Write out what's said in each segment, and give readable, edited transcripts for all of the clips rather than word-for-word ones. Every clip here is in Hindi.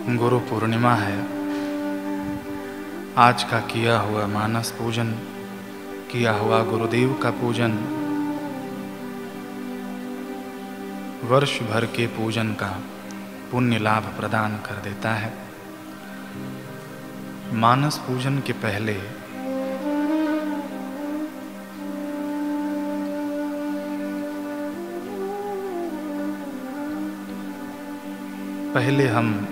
गुरु पूर्णिमा है। आज का किया हुआ मानस पूजन, किया हुआ गुरुदेव का पूजन वर्ष भर के पूजन का पुण्य लाभ प्रदान कर देता है। मानस पूजन के पहले हम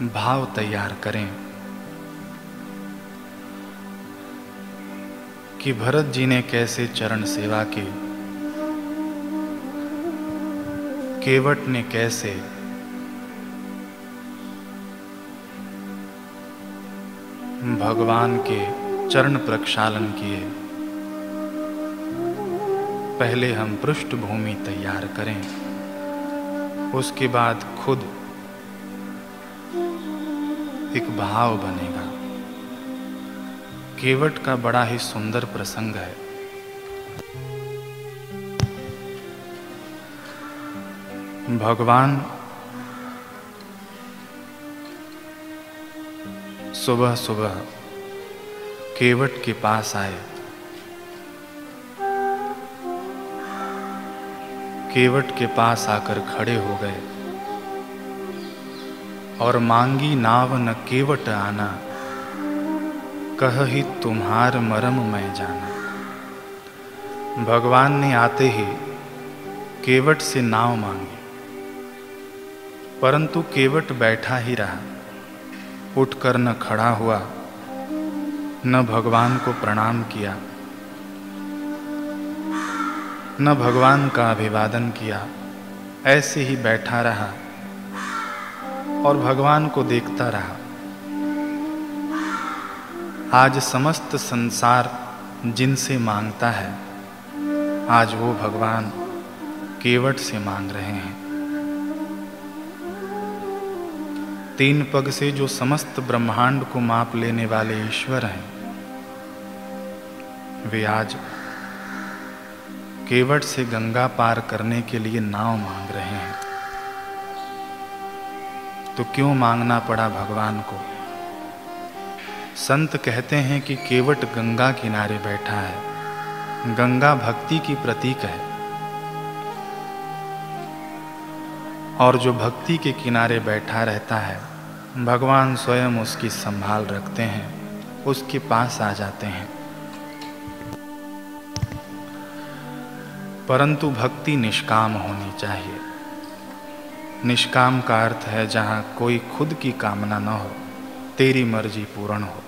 भाव तैयार करें कि भरत जी ने कैसे चरण सेवा की, केवट ने कैसे भगवान के चरण प्रक्षालन किए। पहले हम पृष्ठभूमि तैयार करें, उसके बाद खुद एक भाव बनेगा। केवट का बड़ा ही सुंदर प्रसंग है। भगवान सुबह सुबह केवट के पास आए। केवट के पास आकर खड़े हो गए और मांगी नाव न केवट आना, कहहि तुम्हार मरम मैं जाना। भगवान ने आते ही केवट से नाव मांगी, परंतु केवट बैठा ही रहा, उठकर न खड़ा हुआ, न भगवान को प्रणाम किया, न भगवान का अभिवादन किया। ऐसे ही बैठा रहा और भगवान को देखता रहा। आज समस्त संसार जिनसे मांगता है, आज वो भगवान केवट से मांग रहे हैं। 3 पग से जो समस्त ब्रह्मांड को माप लेने वाले ईश्वर हैं, वे आज केवट से गंगा पार करने के लिए नाव मांग रहे हैं। तो क्यों मांगना पड़ा भगवान को? संत कहते हैं कि केवट गंगा किनारे बैठा है। गंगा भक्ति की प्रतीक है, और जो भक्ति के किनारे बैठा रहता है, भगवान स्वयं उसकी संभाल रखते हैं, उसके पास आ जाते हैं। परंतु भक्ति निष्काम होनी चाहिए। निष्काम का अर्थ है जहाँ कोई खुद की कामना न हो, तेरी मर्जी पूर्ण हो।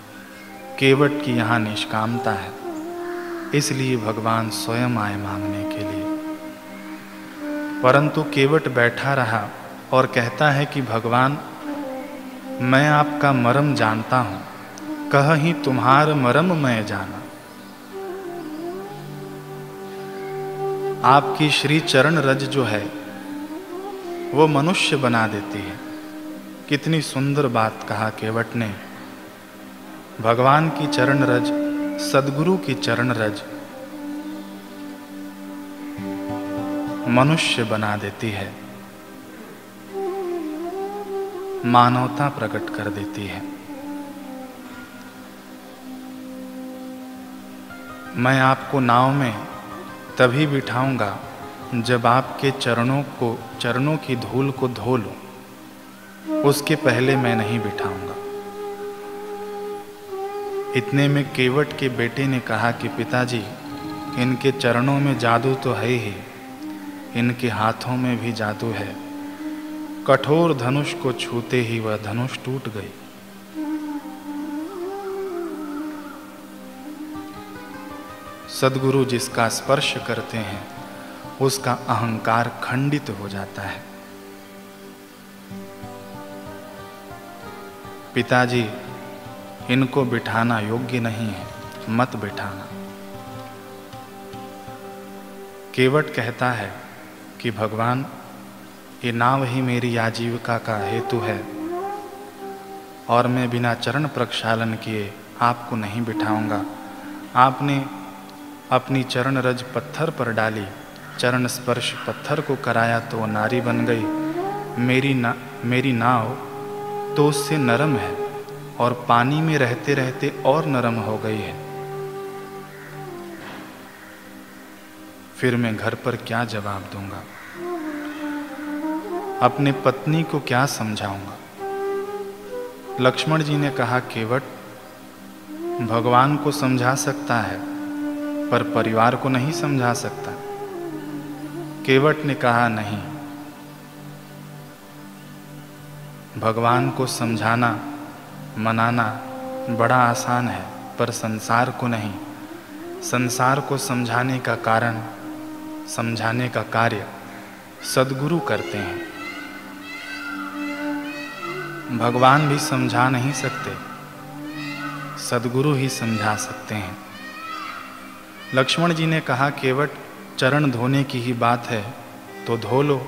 केवट की यहाँ निष्कामता है, इसलिए भगवान स्वयं आए मांगने के लिए। परंतु केवट बैठा रहा और कहता है कि भगवान, मैं आपका मरम जानता हूँ, कहहि तुम्हार मरम मैं जाना। आपकी श्री चरण रज जो है वो मनुष्य बना देती है। कितनी सुंदर बात कहा केवट ने। भगवान की चरण रज, सद्गुरु की चरण रज मनुष्य बना देती है, मानवता प्रकट कर देती है। मैं आपको नाव में तभी बिठाऊंगा जब आपके चरणों की धूल को धो लूं, उसके पहले मैं नहीं बिठाऊंगा। इतने में केवट के बेटे ने कहा कि पिताजी, इनके चरणों में जादू तो है ही, इनके हाथों में भी जादू है। कठोर धनुष को छूते ही वह धनुष टूट गई। सद्गुरु जिसका स्पर्श करते हैं, उसका अहंकार खंडित हो जाता है। पिताजी, इनको बिठाना योग्य नहीं है, मत बिठाना। केवट कहता है कि भगवान, ये नाव ही मेरी आजीविका का हेतु है, और मैं बिना चरण प्रक्षालन किए आपको नहीं बिठाऊंगा। आपने अपनी चरण रज पत्थर पर डाली, चरण स्पर्श पत्थर को कराया तो वो नारी बन गई। मेरी नाव तो उससे नरम है और पानी में रहते रहते और नरम हो गई है। फिर मैं घर पर क्या जवाब दूंगा? अपने पत्नी को क्या समझाऊंगा? लक्ष्मण जी ने कहा, केवट, भगवान को समझा सकता है पर परिवार को नहीं समझा सकता। केवट ने कहा, नहीं, भगवान को समझाना मनाना बड़ा आसान है पर संसार को नहीं। संसार को समझाने का कारण, समझाने का कार्य सद्गुरु करते हैं। भगवान भी समझा नहीं सकते, सद्गुरु ही समझा सकते हैं। लक्ष्मण जी ने कहा, केवट, चरण धोने की ही बात है तो धो लो,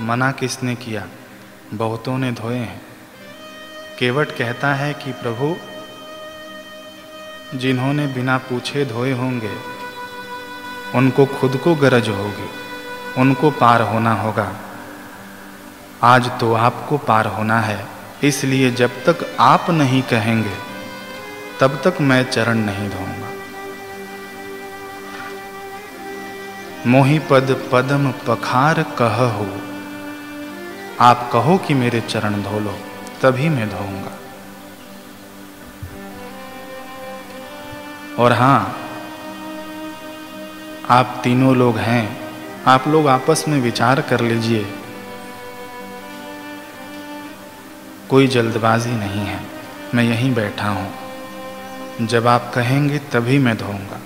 मना किसने किया? बहुतों ने धोए हैं। केवट कहता है कि प्रभु, जिन्होंने बिना पूछे धोए होंगे उनको खुद को गरज होगी, उनको पार होना होगा। आज तो आपको पार होना है, इसलिए जब तक आप नहीं कहेंगे तब तक मैं चरण नहीं धोऊंगा। मोहि पद पदम पखार कहहु, आप कहो कि मेरे चरण धो लो, तभी मैं धोऊंगा। और हाँ, आप तीनों लोग हैं, आप लोग आपस में विचार कर लीजिए, कोई जल्दबाजी नहीं है, मैं यहीं बैठा हूं, जब आप कहेंगे तभी मैं धोऊंगा।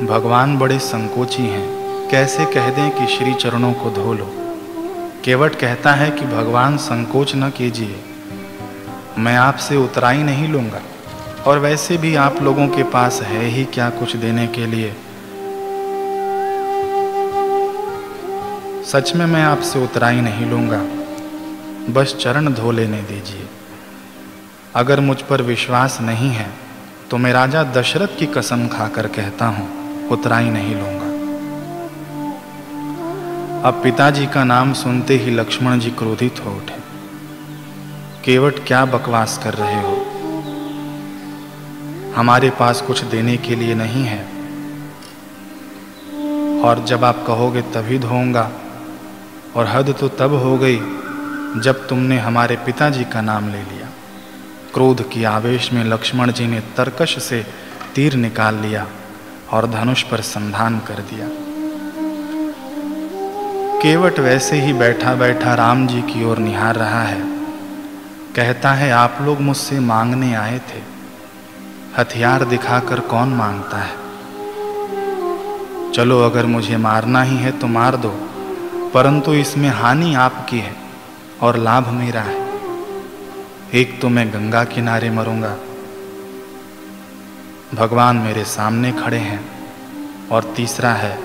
भगवान बड़े संकोची हैं, कैसे कह दें कि श्री चरणों को धो लो। केवट कहता है कि भगवान संकोच न कीजिए, मैं आपसे उतराई नहीं लूंगा, और वैसे भी आप लोगों के पास है ही क्या कुछ देने के लिए। सच में मैं आपसे उतराई नहीं लूंगा, बस चरण धो लेने दीजिए। अगर मुझ पर विश्वास नहीं है तो मैं राजा दशरथ की कसम खाकर कहता हूं, उतराई नहीं लूंगा। अब पिताजी का नाम सुनते ही लक्ष्मण जी क्रोधित हो उठे। केवट, क्या बकवास कर रहे हो? हमारे पास कुछ देने के लिए नहीं है, और जब आप कहोगे तभी धोऊंगा। और हद तो तब हो गई जब तुमने हमारे पिताजी का नाम ले लिया। क्रोध की आवेश में लक्ष्मण जी ने तरकश से तीर निकाल लिया और धनुष पर संधान कर दिया। केवट वैसे ही बैठा बैठा राम जी की ओर निहार रहा है। कहता है, आप लोग मुझसे मांगने आए थे, हथियार दिखाकर कौन मांगता है? चलो, अगर मुझे मारना ही है तो मार दो, परंतु इसमें हानि आपकी है और लाभ मेरा है। एक तो मैं गंगा किनारे मरूंगा, भगवान मेरे सामने खड़े हैं, और तीसरा है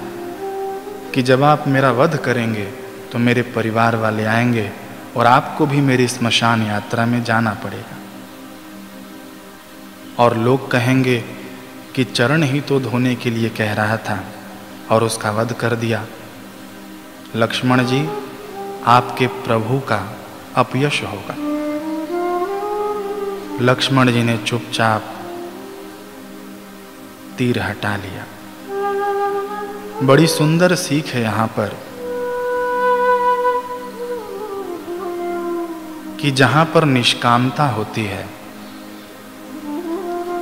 कि जब आप मेरा वध करेंगे तो मेरे परिवार वाले आएंगे और आपको भी मेरी स्मशान यात्रा में जाना पड़ेगा। और लोग कहेंगे कि चरण ही तो धोने के लिए कह रहा था और उसका वध कर दिया। लक्ष्मण जी, आपके प्रभु का अपयश होगा। लक्ष्मण जी ने चुपचाप तीर हटा लिया। बड़ी सुंदर सीख है यहाँ पर कि जहाँ पर निष्कामता होती है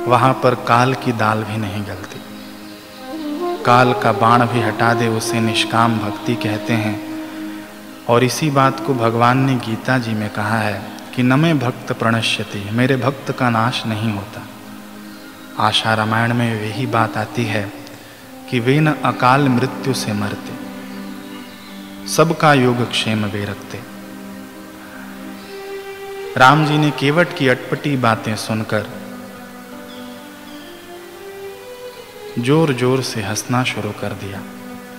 वहाँ पर काल की दाल भी नहीं गलती। काल का बाण भी हटा दे उसे निष्काम भक्ति कहते हैं। और इसी बात को भगवान ने गीता जी में कहा है कि न मे भक्त प्रणश्यति, मेरे भक्त का नाश नहीं होता। आशा रामायण में यही बात आती है कि वे न अकाल मृत्यु से मरते, सबका योगक्षेम वे रखते। राम जी ने केवट की अटपटी बातें सुनकर जोर जोर से हंसना शुरू कर दिया।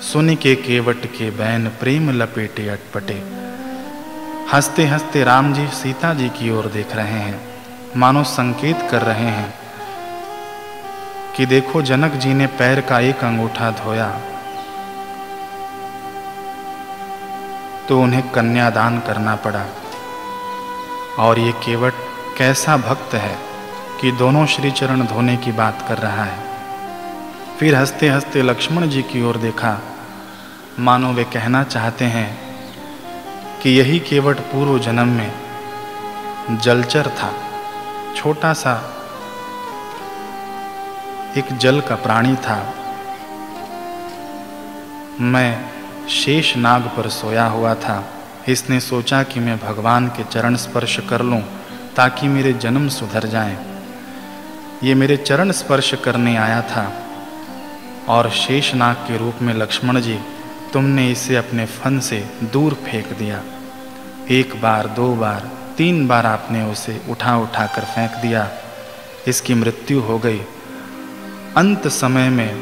सुन के केवट के बैन प्रेम लपेटे अटपटे। हंसते हंसते राम जी सीता जी की ओर देख रहे हैं, मानो संकेत कर रहे हैं कि देखो, जनक जी ने पैर का एक अंगूठा धोया तो उन्हें कन्यादान करना पड़ा। और ये केवट कैसा भक्त है कि दोनों श्री चरण धोने की बात कर रहा है। फिर हंसते हंसते लक्ष्मण जी की ओर देखा, मानो वे कहना चाहते हैं कि यही केवट पूर्व जन्म में जलचर था, छोटा सा एक जल का प्राणी था। मैं शेष नाग पर सोया हुआ था। इसने सोचा कि मैं भगवान के चरण स्पर्श कर लूं ताकि मेरे जन्म सुधर जाएं। ये मेरे चरण स्पर्श करने आया था और शेष नाग के रूप में लक्ष्मण जी तुमने इसे अपने फन से दूर फेंक दिया। 1 बार 2 बार 3 बार आपने उसे उठा उठा कर फेंक दिया। इसकी मृत्यु हो गई। अंत समय में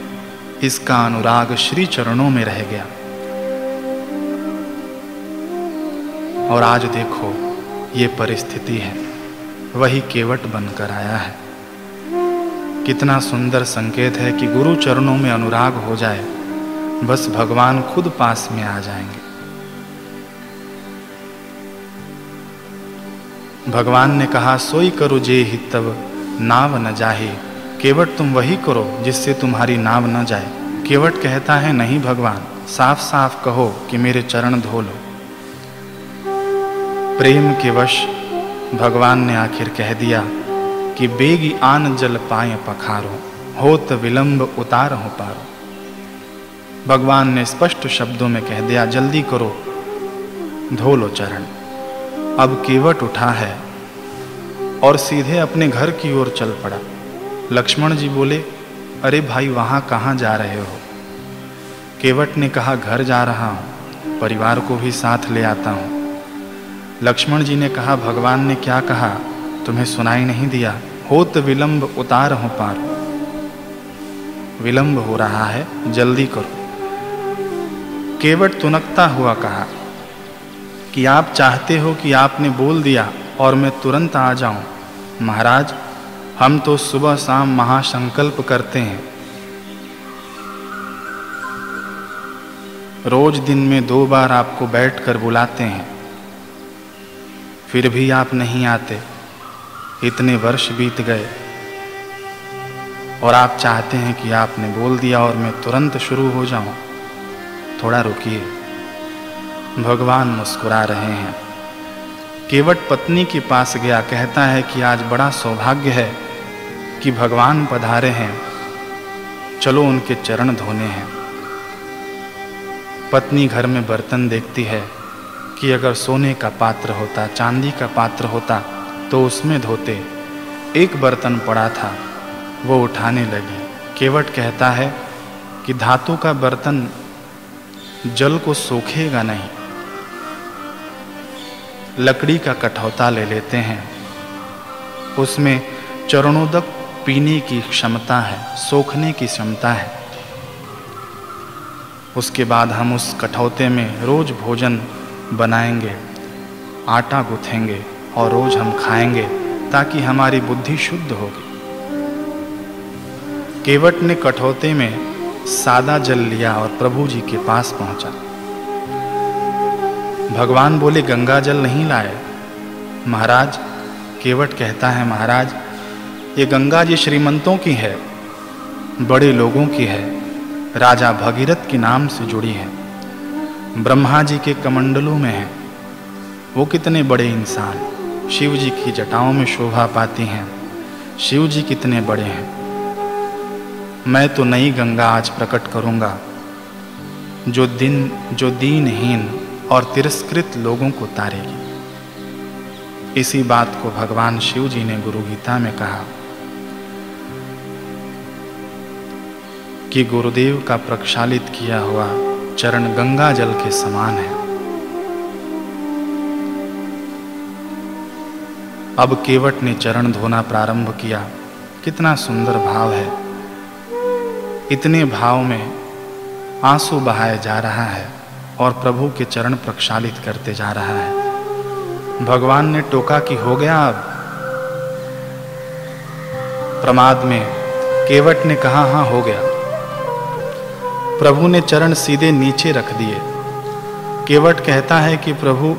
इसका अनुराग श्री चरणों में रह गया। और आज देखो ये परिस्थिति है, वही केवट बनकर आया है। कितना सुंदर संकेत है कि गुरु चरणों में अनुराग हो जाए, बस भगवान खुद पास में आ जाएंगे। भगवान ने कहा, सोई करो जे हितव नाव न जाहे। केवट तुम वही करो जिससे तुम्हारी नाव न जाए। केवट कहता है, नहीं भगवान, साफ साफ कहो कि मेरे चरण धो लो। प्रेम के वश भगवान ने आखिर कह दिया कि बेगी आन जल पाए पखारो, होत विलंब उतार हो पारो। भगवान ने स्पष्ट शब्दों में कह दिया, जल्दी करो, धो लो चरण। अब केवट उठा है और सीधे अपने घर की ओर चल पड़ा। लक्ष्मण जी बोले, अरे भाई वहाँ कहाँ जा रहे हो? केवट ने कहा, घर जा रहा हूँ, परिवार को भी साथ ले आता हूँ। लक्ष्मण जी ने कहा, भगवान ने क्या कहा, तुम्हें सुनाई नहीं दिया? होत विलंब उतार हो पार। विलंब हो रहा है, जल्दी करो। केवट तुनकता हुआ कहा कि आप चाहते हो कि आपने बोल दिया और मैं तुरंत आ जाऊं। महाराज, हम तो सुबह शाम महासंकल्प करते हैं। रोज दिन में 2 बार आपको बैठकर बुलाते हैं, फिर भी आप नहीं आते। इतने वर्ष बीत गए और आप चाहते हैं कि आपने बोल दिया और मैं तुरंत शुरू हो जाऊं। थोड़ा रुकिए। भगवान मुस्कुरा रहे हैं। केवट पत्नी के पास गया, कहता है कि आज बड़ा सौभाग्य है कि भगवान पधारे हैं, चलो उनके चरण धोने हैं। पत्नी घर में बर्तन देखती है कि अगर सोने का पात्र होता, चांदी का पात्र होता तो उसमें धोते। एक बर्तन पड़ा था, वो उठाने लगी। केवट कहता है कि धातु का बर्तन जल को सोखेगा नहीं। लकड़ी का कठौता ले लेते हैं, उसमें चरणोदक पीने की क्षमता है, सोखने की क्षमता है। उसके बाद हम उस कठौते में रोज भोजन बनाएंगे, आटा गूंथेंगे और रोज हम खाएंगे ताकि हमारी बुद्धि शुद्ध होगी। केवट ने कठौते में सादा जल लिया और प्रभु जी के पास पहुंचा। भगवान बोले, गंगा जल नहीं लाए। महाराज, केवट कहता है, महाराज ये गंगा जी श्रीमंतों की है, बड़े लोगों की है, राजा भगीरथ के नाम से जुड़ी है, ब्रह्मा जी के कमंडलों में है। वो कितने बड़े इंसान शिव जी की जटाओं में शोभा पाती हैं। शिव जी कितने बड़े हैं। मैं तो नई गंगा आज प्रकट करूंगा जो दीनहीन और तिरस्कृत लोगों को तारेगी। इसी बात को भगवान शिव जी ने गुरु गीता में कहा कि गुरुदेव का प्रक्षालित किया हुआ चरण गंगा जल के समान है। अब केवट ने चरण धोना प्रारंभ किया। कितना सुंदर भाव है। इतने भाव में आंसू बहाया जा रहा है और प्रभु के चरण प्रक्षालित करते जा रहा है। भगवान ने टोका कि हो गया अब। प्रमाद में केवट ने कहा, हाँ हो गया। प्रभु ने चरण सीधे नीचे रख दिए। केवट कहता है कि प्रभु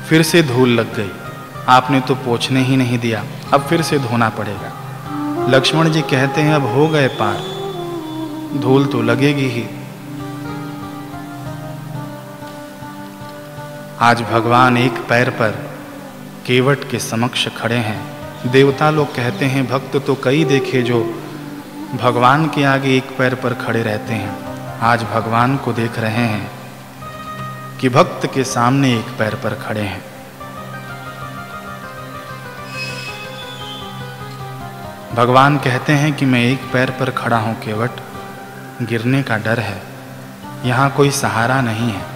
फिर से धूल लग गई, आपने तो पोंछने ही नहीं दिया, अब फिर से धोना पड़ेगा। लक्ष्मण जी कहते हैं अब हो गए पार, धूल तो लगेगी ही। आज भगवान एक पैर पर केवट के समक्ष खड़े हैं। देवता लोग कहते हैं भक्त तो कई देखे जो भगवान के आगे एक पैर पर खड़े रहते हैं। आज भगवान को देख रहे हैं कि भक्त के सामने एक पैर पर खड़े हैं। भगवान कहते हैं कि मैं एक पैर पर खड़ा हूं केवट, गिरने का डर है, यहाँ कोई सहारा नहीं है।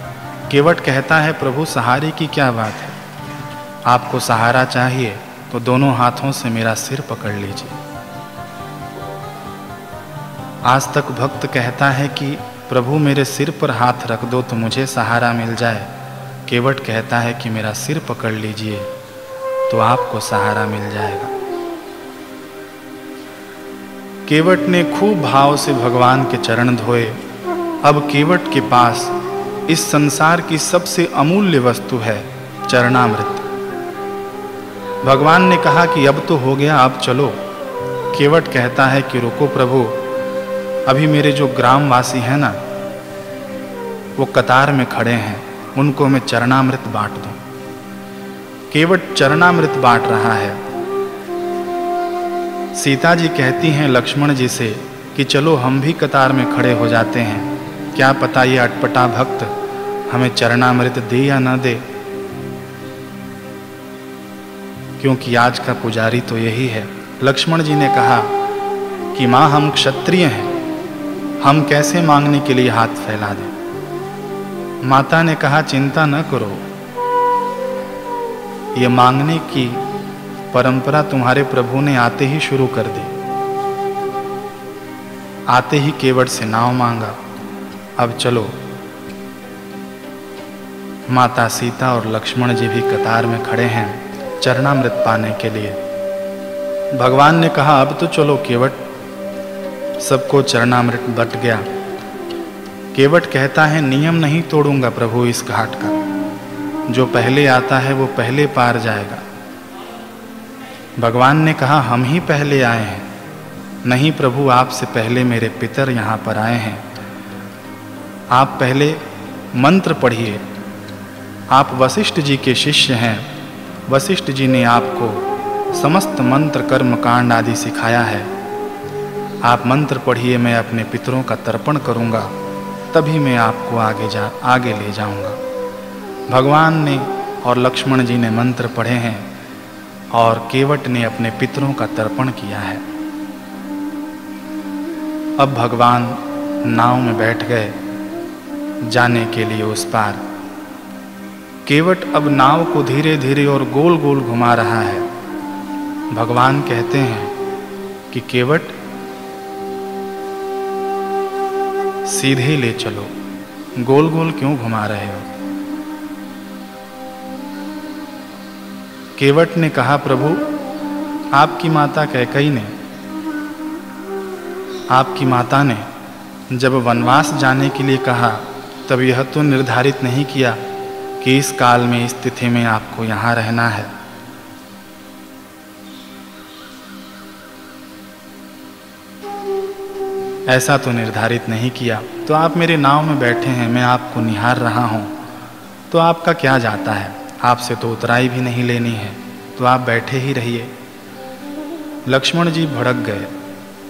केवट कहता है प्रभु सहारे की क्या बात है, आपको सहारा चाहिए तो दोनों हाथों से मेरा सिर पकड़ लीजिए। आज तक भक्त कहता है कि प्रभु मेरे सिर पर हाथ रख दो तो मुझे सहारा मिल जाए। केवट कहता है कि मेरा सिर पकड़ लीजिए तो आपको सहारा मिल जाएगा। केवट ने खूब भाव से भगवान के चरण धोए। अब केवट के पास इस संसार की सबसे अमूल्य वस्तु है चरणामृत। भगवान ने कहा कि अब तो हो गया, अब चलो। केवट कहता है कि रुको प्रभु, अभी मेरे जो ग्रामवासी हैं ना, वो कतार में खड़े हैं, उनको मैं चरणामृत बांट दूं। केवट चरणामृत बांट रहा है। सीता जी कहती हैं लक्ष्मण जी से कि चलो हम भी कतार में खड़े हो जाते हैं, क्या पता ये अटपटा भक्त हमें चरणामृत दे या न दे, क्योंकि आज का पुजारी तो यही है। लक्ष्मण जी ने कहा कि माँ हम क्षत्रिय हैं, हम कैसे मांगने के लिए हाथ फैला दें। माता ने कहा चिंता न करो, ये मांगने की परंपरा तुम्हारे प्रभु ने आते ही शुरू कर दी। आते ही केवट से नाव मांगा, अब चलो। माता सीता और लक्ष्मण जी भी कतार में खड़े हैं चरणामृत पाने के लिए। भगवान ने कहा अब तो चलो केवट। सबको चरणामृत बट गया। केवट कहता है नियम नहीं तोड़ूंगा प्रभु इस घाट का, जो पहले आता है वो पहले पार जाएगा। भगवान ने कहा हम ही पहले आए हैं। नहीं प्रभु, आपसे पहले मेरे पितर यहाँ पर आए हैं। आप पहले मंत्र पढ़िए। आप वशिष्ठ जी के शिष्य हैं। वशिष्ठ जी ने आपको समस्त मंत्र कर्म कांड आदि सिखाया है। आप मंत्र पढ़िए, मैं अपने पितरों का तर्पण करूँगा, तभी मैं आपको आगे ले जाऊँगा। भगवान ने और लक्ष्मण जी ने मंत्र पढ़े हैं और केवट ने अपने पितरों का तर्पण किया है। अब भगवान नाव में बैठ गए जाने के लिए उस पार। केवट अब नाव को धीरे धीरे और गोल गोल घुमा रहा है। भगवान कहते हैं कि केवट सीधे ले चलो, गोल गोल क्यों घुमा रहे हो। केवट ने कहा प्रभु, आपकी माता कैकेयी ने, आपकी माता ने जब वनवास जाने के लिए कहा तब यह तो निर्धारित नहीं किया कि इस काल में इस तिथि में आपको यहाँ रहना है। ऐसा तो निर्धारित नहीं किया। तो आप मेरे नाव में बैठे हैं, मैं आपको निहार रहा हूँ, तो आपका क्या जाता है, आपसे तो उतराई भी नहीं लेनी है, तो आप बैठे ही रहिए। लक्ष्मण जी भड़क गए।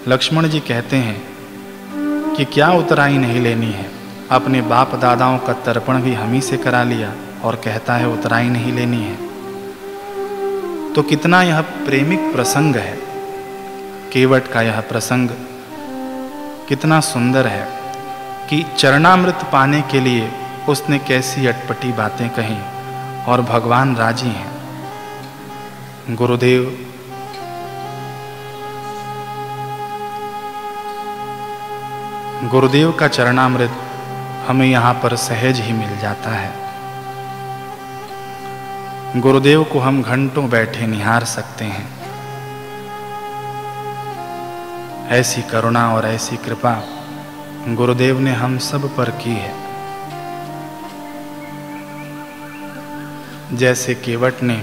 लक्ष्मण जी कहते हैं कि क्या उतराई नहीं लेनी है, अपने बाप दादाओं का तर्पण भी हम ही से करा लिया और कहता है उतराई नहीं लेनी है। तो कितना यह प्रेमिक प्रसंग है। केवट का यह प्रसंग कितना सुंदर है कि चरणामृत पाने के लिए उसने कैसी अटपटी बातें कही और भगवान राजी हैं। गुरुदेव का चरणामृत हमें यहाँ पर सहज ही मिल जाता है। गुरुदेव को हम घंटों बैठे निहार सकते हैं। ऐसी करुणा और ऐसी कृपा गुरुदेव ने हम सब पर की है। जैसे केवट ने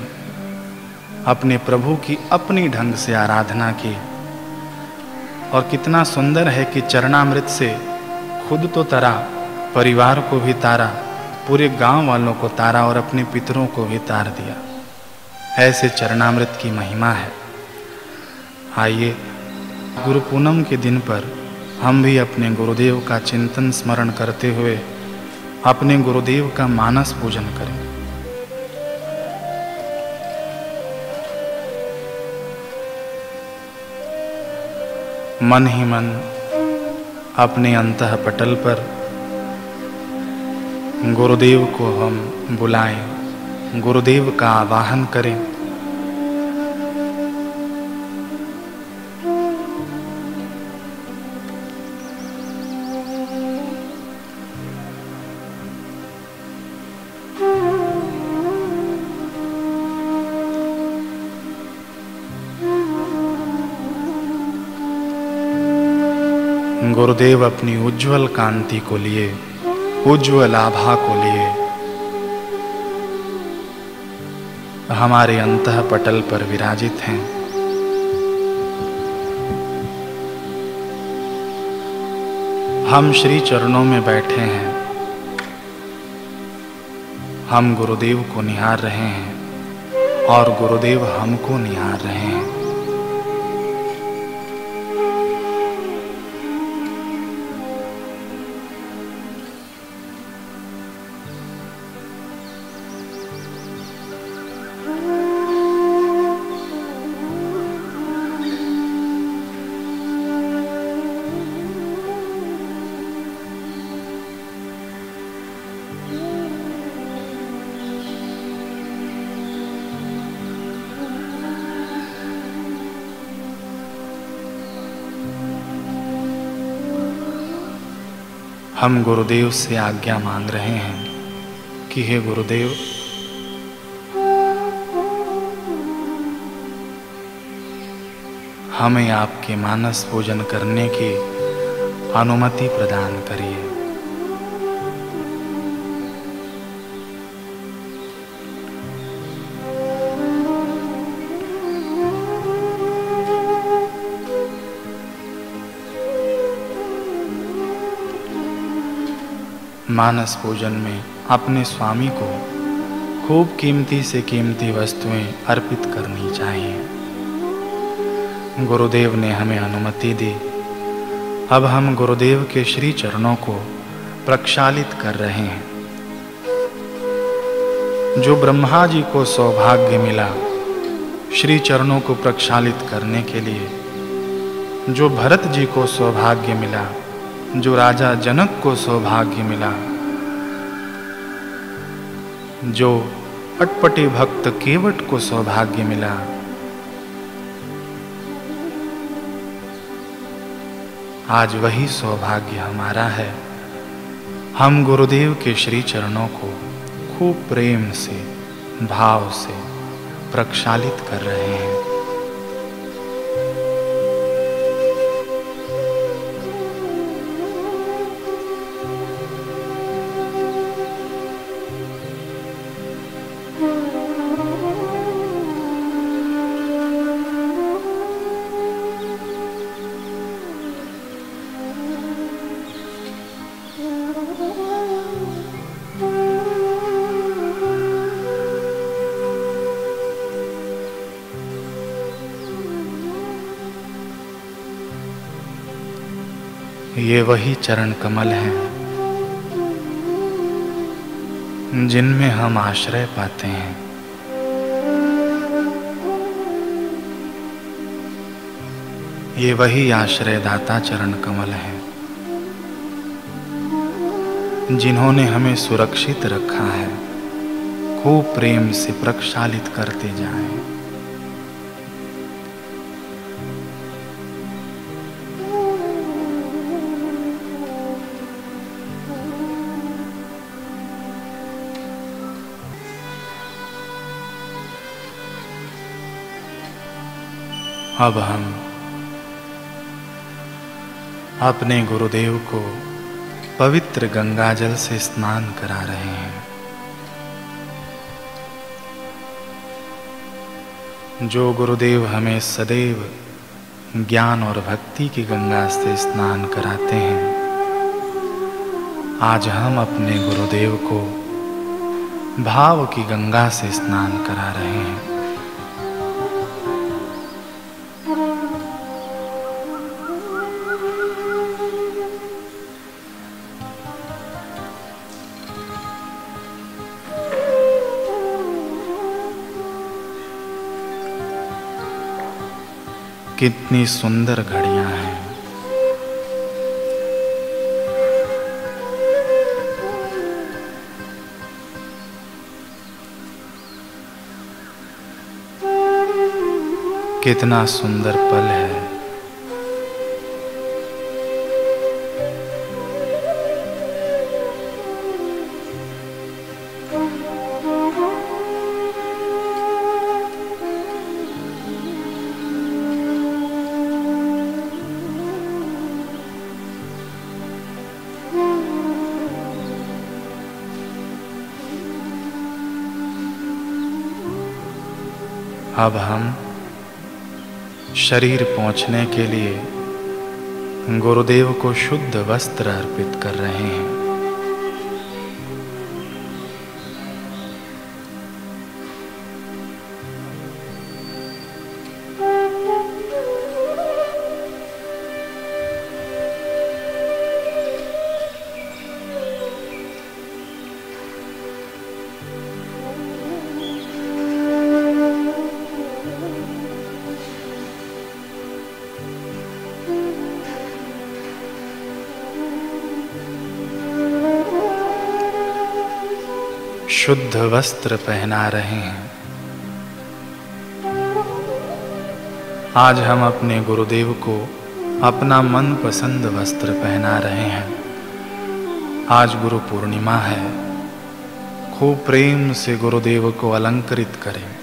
अपने प्रभु की अपनी ढंग से आराधना की। और कितना सुंदर है कि चरणामृत से खुद तो तरा, परिवार को भी तारा, पूरे गांव वालों को तारा और अपने पितरों को भी तार दिया। ऐसे चरणामृत की महिमा है। आइए गुरु पूनम के दिन पर हम भी अपने गुरुदेव का चिंतन स्मरण करते हुए अपने गुरुदेव का मानस पूजन करें। मन ही मन अपने अंतःपटल पर गुरुदेव को हम बुलाएं, गुरुदेव का आवाहन करें। गुरुदेव अपनी उज्जवल कांति को लिए, उज्जवल आभा को लिए हमारे अंतःपटल पर विराजित हैं। हम श्री चरणों में बैठे हैं। हम गुरुदेव को निहार रहे हैं और गुरुदेव हमको निहार रहे हैं। हम गुरुदेव से आज्ञा मांग रहे हैं कि हे गुरुदेव, हमें आपके मानस पूजन करने की अनुमति प्रदान करिए। मानस पूजन में अपने स्वामी को खूब कीमती से कीमती वस्तुएं अर्पित करनी चाहिए। गुरुदेव ने हमें अनुमति दी। अब हम गुरुदेव के श्री चरणों को प्रक्षालित कर रहे हैं। जो ब्रह्मा जी को सौभाग्य मिला श्री चरणों को प्रक्षालित करने के लिए, जो भरत जी को सौभाग्य मिला, जो राजा जनक को सौभाग्य मिला, जो अटपटे भक्त केवट को सौभाग्य मिला, आज वही सौभाग्य हमारा है। हम गुरुदेव के श्री चरणों को खूब प्रेम से, भाव से प्रक्षालित कर रहे हैं। ये वही चरण कमल हैं जिनमें हम आश्रय पाते हैं। ये वही आश्रयदाता चरण कमल हैं जिन्होंने हमें सुरक्षित रखा है। खूब प्रेम से प्रक्षालित करते जाएं। अब हम अपने गुरुदेव को पवित्र गंगाजल से स्नान करा रहे हैं। जो गुरुदेव हमें सदैव ज्ञान और भक्ति की गंगा से स्नान कराते हैं, आज हम अपने गुरुदेव को भाव की गंगा से स्नान करा रहे हैं। कितनी सुंदर घड़ियां हैं। कितना सुंदर पल है। अब हम शरीर पोंछने के लिए गुरुदेव को शुद्ध वस्त्र अर्पित कर रहे हैं। शुद्ध वस्त्र पहना रहे हैं। आज हम अपने गुरुदेव को अपना मनपसंद वस्त्र पहना रहे हैं। आज गुरु पूर्णिमा है। खूब प्रेम से गुरुदेव को अलंकृत करें।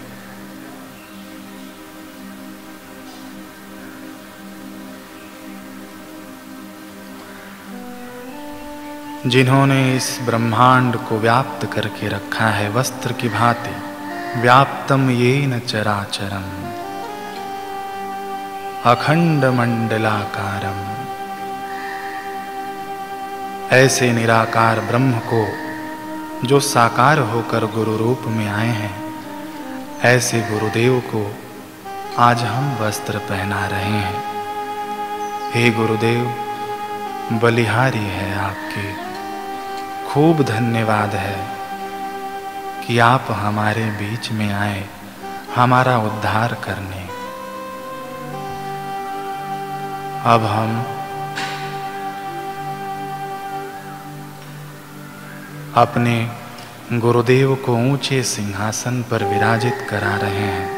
जिन्होंने इस ब्रह्मांड को व्याप्त करके रखा है वस्त्र की भांति, व्याप्तम येन चराचरम अखंड मंडलाकारम, ऐसे निराकार ब्रह्म को जो साकार होकर गुरु रूप में आए हैं, ऐसे गुरुदेव को आज हम वस्त्र पहना रहे हैं। हे गुरुदेव, बलिहारी है आपकी। खूब धन्यवाद है कि आप हमारे बीच में आए हमारा उद्धार करने। अब हम अपने गुरुदेव को ऊंचे सिंहासन पर विराजित करा रहे हैं।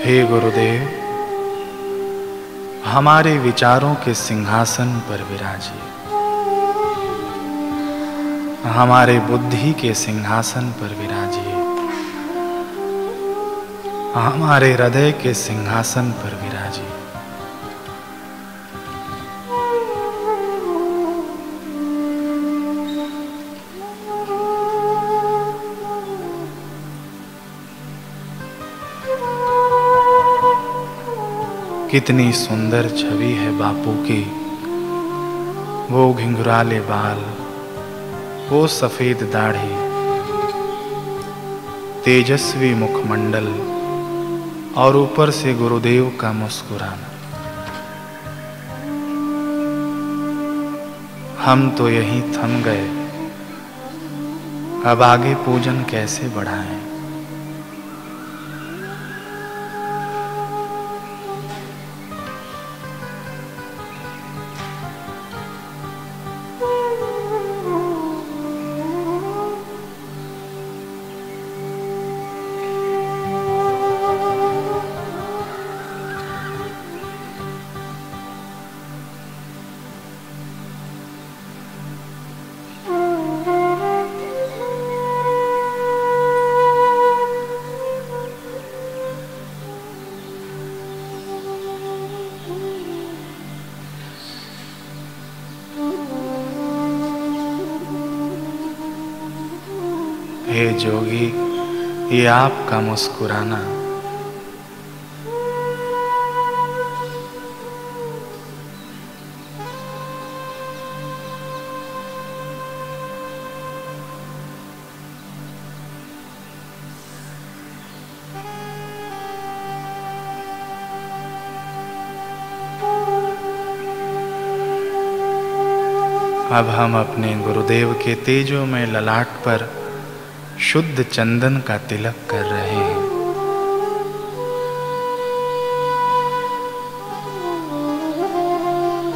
हे गुरुदेव, हमारे विचारों के सिंहासन पर विराजिए। हमारे बुद्धि के सिंहासन पर विराजिए। हमारे हृदय के सिंहासन पर विराजिए। कितनी सुंदर छवि है बापू की। वो घिंघराले बाल, वो सफेद दाढ़ी, तेजस्वी मुखमंडल और ऊपर से गुरुदेव का मुस्कुराना। हम तो यहीं थम गए। अब आगे पूजन कैसे बढ़ाएं? हे जोगी, ये आपका मुस्कुराना। अब हम अपने गुरुदेव के तेजोमय ललाट पर शुद्ध चंदन का तिलक कर रहे हैं।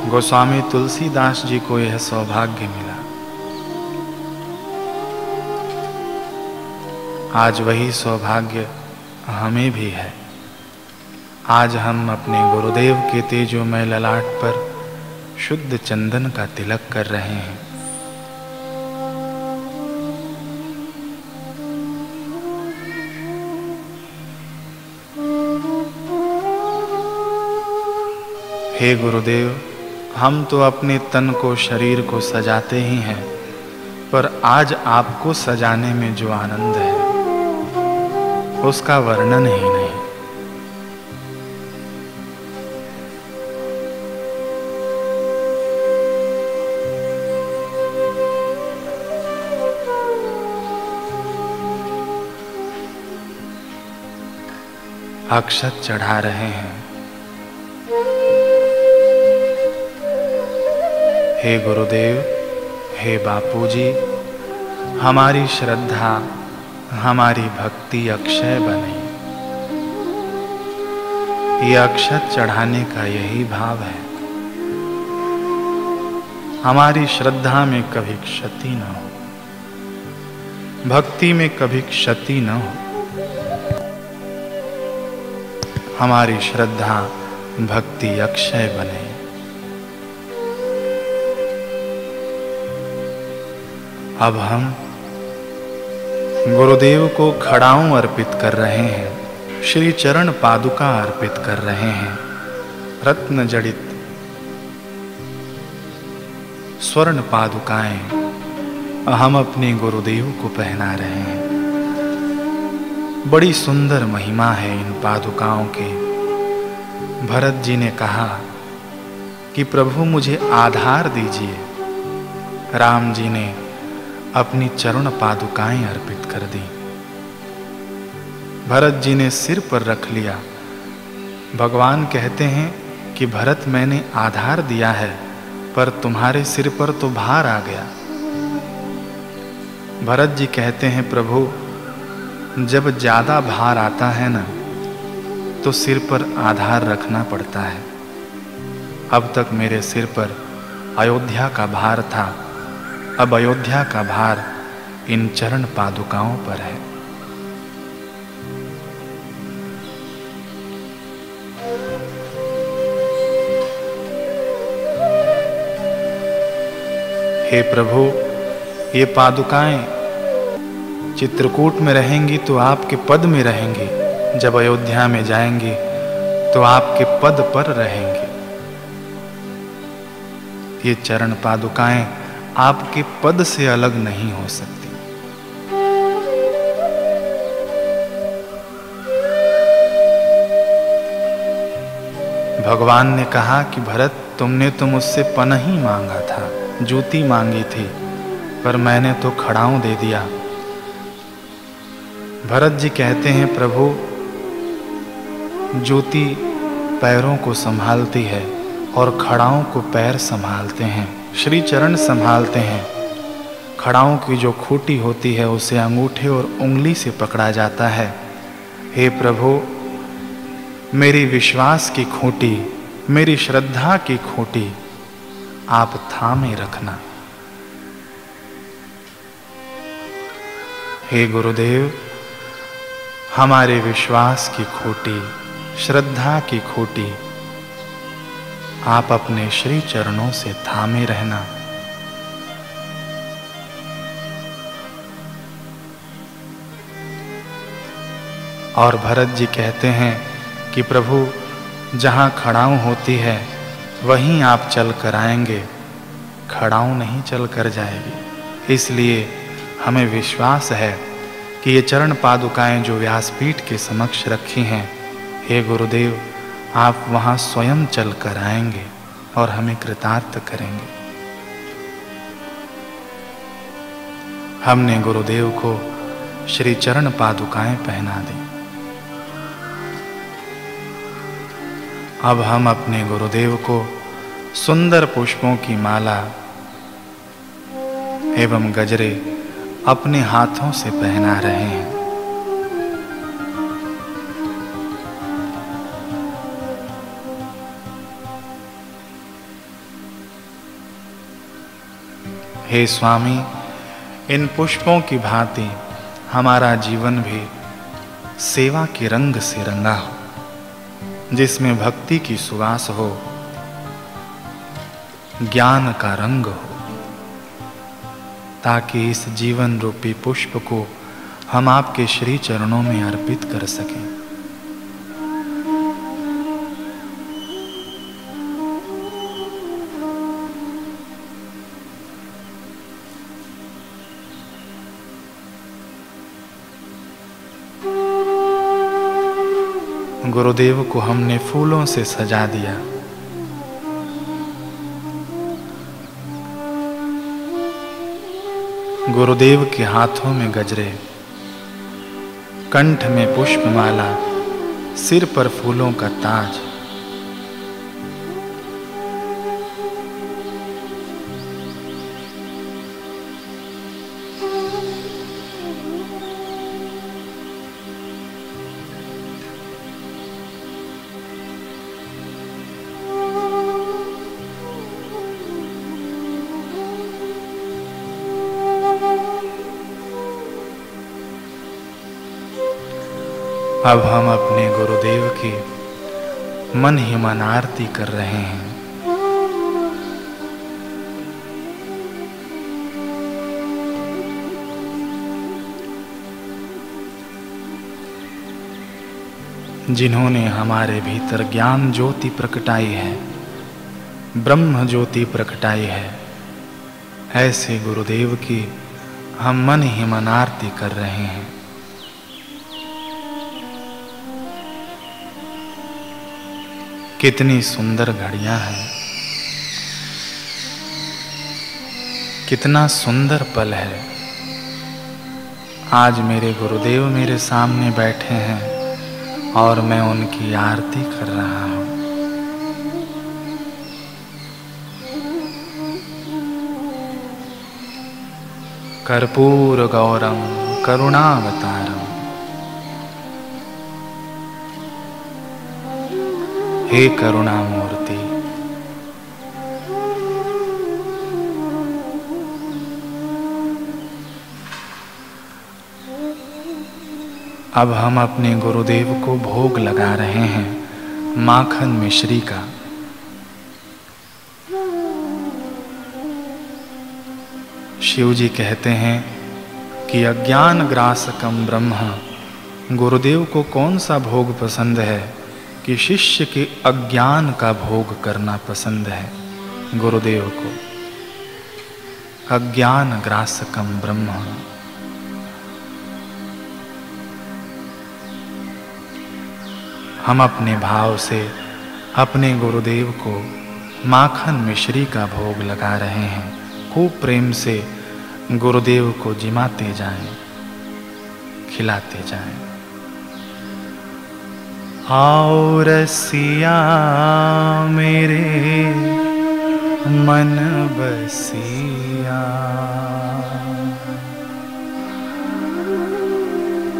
गोस्वामी तुलसीदास जी को यह सौभाग्य मिला। आज वही सौभाग्य हमें भी है। आज हम अपने गुरुदेव के तेजोमय ललाट पर शुद्ध चंदन का तिलक कर रहे हैं। हे गुरुदेव, हम तो अपने तन को, शरीर को सजाते ही हैं, पर आज आपको सजाने में जो आनंद है उसका वर्णन ही नहीं। अक्षत चढ़ा रहे हैं। हे गुरुदेव, हे बापूजी, हमारी श्रद्धा, हमारी भक्ति अक्षय बने। ये अक्षत चढ़ाने का यही भाव है। हमारी श्रद्धा में कभी क्षति न हो, भक्ति में कभी क्षति न हो। हमारी श्रद्धा भक्ति अक्षय बने। अब हम गुरुदेव को खड़ाऊं अर्पित कर रहे हैं, श्री चरण पादुका अर्पित कर रहे हैं। रत्न जड़ित स्वर्ण पादुकाएं हम अपने गुरुदेव को पहना रहे हैं। बड़ी सुंदर महिमा है इन पादुकाओं की। भरत जी ने कहा कि प्रभु मुझे आधार दीजिए। राम जी ने अपनी चरण पादुकाएं अर्पित कर दी। भरत जी ने सिर पर रख लिया। भगवान कहते हैं कि भरत, मैंने आधार दिया है, पर तुम्हारे सिर पर तो भार आ गया। भरत जी कहते हैं, प्रभु जब ज्यादा भार आता है ना, तो सिर पर आधार रखना पड़ता है। अब तक मेरे सिर पर अयोध्या का भार था, अब अयोध्या का भार इन चरण पादुकाओं पर है। हे प्रभु, ये पादुकाएं चित्रकूट में रहेंगी तो आपके पद में रहेंगी, जब अयोध्या में जाएंगी तो आपके पद पर रहेंगी। ये चरण पादुकाएं आपके पद से अलग नहीं हो सकती। भगवान ने कहा कि भरत, तुमने तो मुझसे पनही मांगा था, जूती मांगी थी, पर मैंने तो खड़ाऊं दे दिया। भरत जी कहते हैं, प्रभु जूती पैरों को संभालती है और खड़ाओं को पैर संभालते हैं, श्री चरण संभालते हैं। खड़ाओं की जो खूंटी होती है उसे अंगूठे और उंगली से पकड़ा जाता है। हे प्रभु, मेरी विश्वास की खूंटी, मेरी श्रद्धा की खूंटी आप थामे रखना। हे गुरुदेव, हमारे विश्वास की खूंटी, श्रद्धा की खूंटी आप अपने श्री चरणों से थामे रहना। और भरत जी कहते हैं कि प्रभु, जहाँ खड़ाऊं होती है वहीं आप चल कर आएंगे, खड़ाऊं नहीं चल कर जाएगी। इसलिए हमें विश्वास है कि ये चरण पादुकाएं जो व्यासपीठ के समक्ष रखी हैं, हे गुरुदेव, आप वहां स्वयं चल कर आएंगे और हमें कृतार्थ करेंगे। हमने गुरुदेव को श्री चरण पादुकाएं पहना दी। अब हम अपने गुरुदेव को सुंदर पुष्पों की माला एवं गजरे अपने हाथों से पहना रहे हैं। हे स्वामी, इन पुष्पों की भांति हमारा जीवन भी सेवा के रंग से रंगा हो, जिसमें भक्ति की सुवास हो, ज्ञान का रंग हो, ताकि इस जीवन रूपी पुष्प को हम आपके श्री चरणों में अर्पित कर सकें। गुरुदेव को हमने फूलों से सजा दिया। गुरुदेव के हाथों में गजरे, कंठ में पुष्पमाला, सिर पर फूलों का ताज। अब हम अपने गुरुदेव की मन ही मन आरती कर रहे हैं। जिन्होंने हमारे भीतर ज्ञान ज्योति प्रकटाई है, ब्रह्म ज्योति प्रकटाई है, ऐसे गुरुदेव की हम मन ही मन आरती कर रहे हैं। कितनी सुंदर घड़ियां हैं, कितना सुंदर पल है। आज मेरे गुरुदेव मेरे सामने बैठे हैं और मैं उनकी आरती कर रहा हूं। कर्पूर गौरम करुणावतारम, हे करुणामूर्ति, अब हम अपने गुरुदेव को भोग लगा रहे हैं माखन मिश्री का। शिव जी कहते हैं कि अज्ञान ग्रासकम ब्रह्म, गुरुदेव को कौन सा भोग पसंद है कि शिष्य के अज्ञान का भोग करना पसंद है। गुरुदेव को अज्ञान ग्रासकम ब्रह्म। हम अपने भाव से अपने गुरुदेव को माखन मिश्री का भोग लगा रहे हैं। खूब प्रेम से गुरुदेव को जिमाते जाएं, खिलाते जाएं। आओ रसिया मेरे मन बसिया,